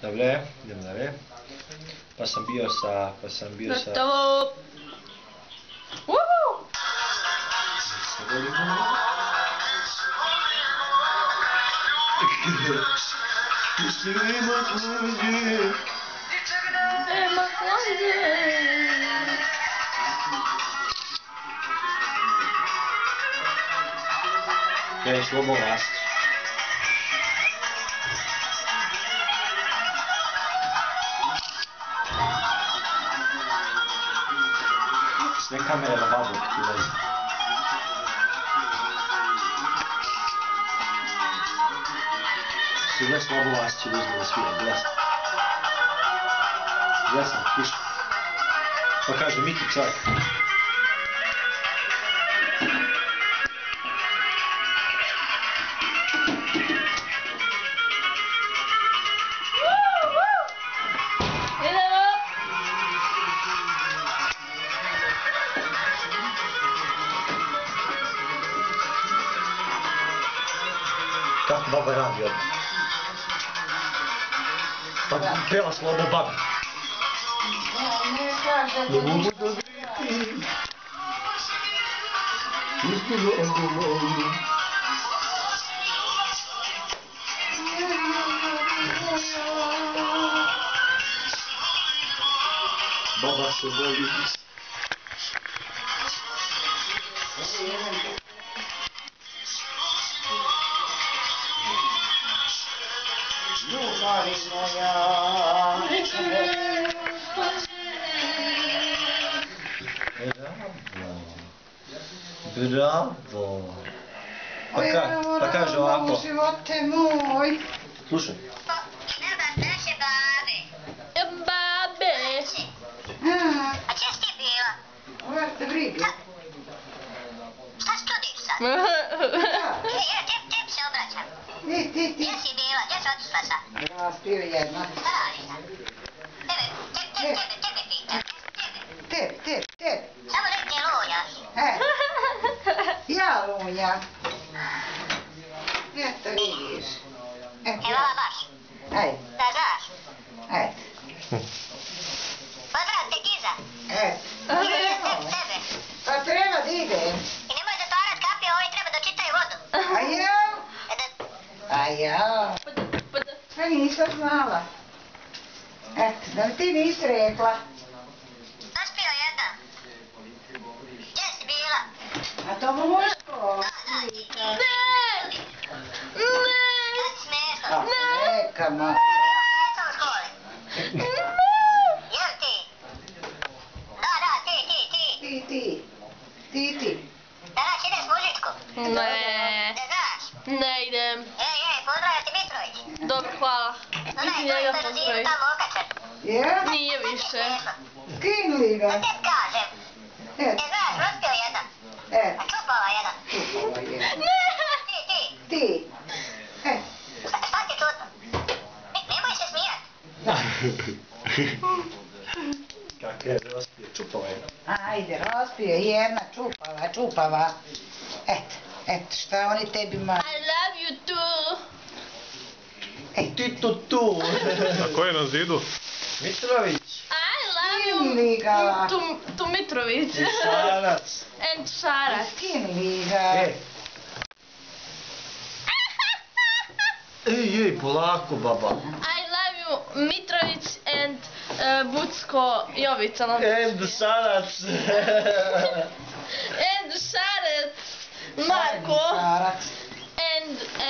Dobre, idemo dalje. Pa sam bio sa... Gotovo! Uhu! Nema konje! Kreneš slobo vlast. Sve kamere na babu tu lezi. Sve slobo vlast će uzme da svira, gledaj. Gledaj sam, slušaj. Pa kaže Miki čovjek. Kako baba radi odmah? Pa pela slobo babi. Ne mogu da vidim. Izgulo odgovoru. Baba se boli. Ljubavi moja, Bravo. Pa kaže ovako. Živote moj. Slušaj. Naše babe. Babe! A gdje si ti bila? Uvijek te briga. Šta studiš sad? Tebi se obraćam. Ti. Gdje si bila? Gdje si otišla sad? Raspio jedna. Šta radiš sad? Tebe pitam. Tebi. Samo rekli luja. Ja lunja. Eto vidiš. Evo ova baš. Ajde. Da znaš. Ajde. Pozdrav te Giza. Tebe. Pa treba da idem. I nemoj zatvarat kapije, ovi treba da čitaju vodu. A ja. Pa nisam znala. Eto, da mi ti nisi rekla. Zaspio jedan. Gdje si bila? A to muško. Kad si smešno? Neka ma. Eto u školi. Jel ti? Da, ti. Danas ideš muzičku? Ne, Ne znaš? ne idem. Pozdravlja ti Mitrović. Dobro, hvala. Onaj koji u Peruziru tamo okačen. Ja? Nije više. Skinuli ga. Da te kažem. Ne znaš, raspio jedan. A čupava jedan. Ti. Šta ti čutno? Nemoj se smijat. Kak je raspije čupava jedna. Ajde, raspio jedna, čupava. Eto, šta oni tebi I ma... love you too. Ti tu. A ko je na zidu? Mitrović. I love Skinuli you ga. to Mitrović. I Šarac. And Šarac. Skinuli ga. Ej, polako baba. I love you Mitrović and Bucko Jovica. And Šarac. And Šarac. Marko. Šarac.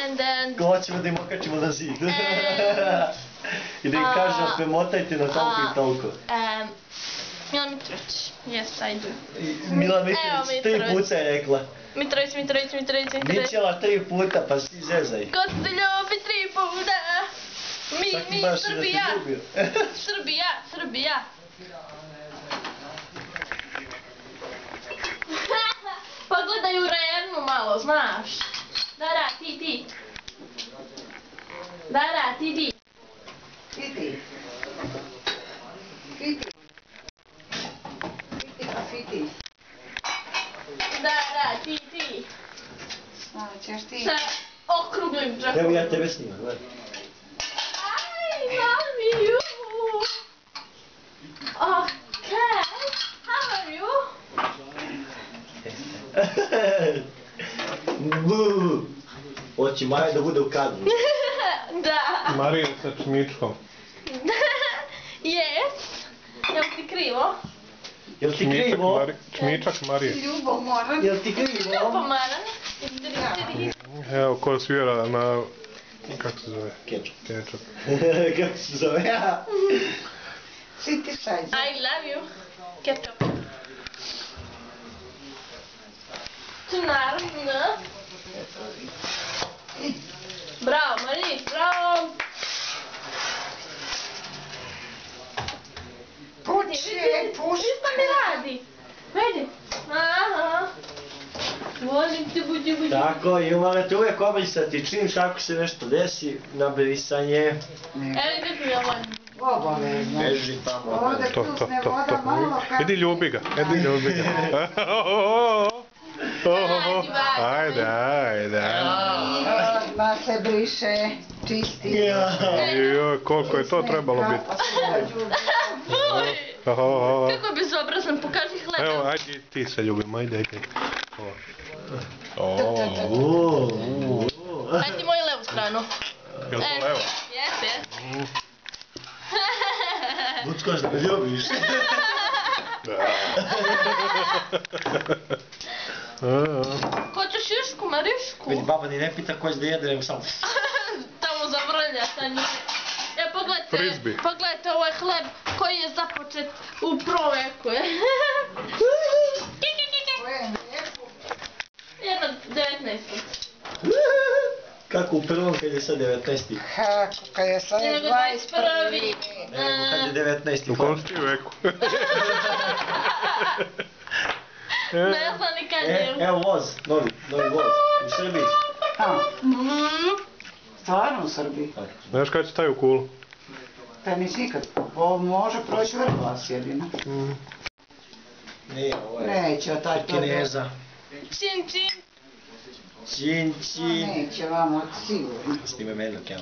And Hoćemo da im okačimo na zid. I da im kažem, premotajte na toliko i toliko. Milan Mitrović. Yes, I do. Milan Mitrović 3 puta je rekla. Mitrović. Mićela 3 puta, pa si zezaj. Ko te ljubi 3 puta? Mi, Srbija. Srbija. Pa gledaj u Rernu malo, znaš. Dara, ti. Dara, ti. Fiti. Dara, ti. Ćeš ti? Sa okruglim džepom. Evo ja tebe snimam, gledaj. Aj, mami. Hoće Maja da bude u kadru. Da. Marija sa čmičkom. Jes. Jel ti krivo? Jel ti krivo? Čmičak Marije. Ljubav moram. Jel ti krivo? Pomaran. Evo, ko svira na... Kako se zove? Kečup. Kečup. Kako se zove? Svi ti sajđe. I love you. Ketchup. Naravno. Bravo, Maris, bravo. Puši. Šta mi radi? Vidi. Aha. Volim te, budi. Tako, i morate uvijek obrisati čim tako se nešto desi na brisanje. Evo kako ja volim. Obavezno. Beži tamo. Ovdje kusne voda malo kako... Idi ljubi ga, idi ljubi ga. Ajde. Odmah se briše, čisti. Joj, koliko je to trebalo biti. Fuj. Kako je bezobrazan, pokaži hleb. Evo, ajde ti se ljubim, ajde. Ajde moju levu stranu. Jel to levo? Jes. Buckoš da me ljubiš. Hoćeš jušku, Marišku? Vidi, baba ni ne pita ko će da jede, nego samo... Tamo zavrlja sa njim. Frisbee. Pogledajte ovaj hleb koji je započet u proveku. Jedno 19. Kako u prvom kad je sad 19. Kako kad je sad 21. Nego kad je 19. U kom si veku? Ne znam ni kad je. Evo voz, novi voz, u Srbiji. Stvarno u Srbiji? Znaš kada će taj u kulu? Pa nisi nikad. Ovo može proći Vrbas jedino. Nije, ovo je Neće taj to... Kineza. Čin. Čin. Neće vamo sigurno. S time velik, ja.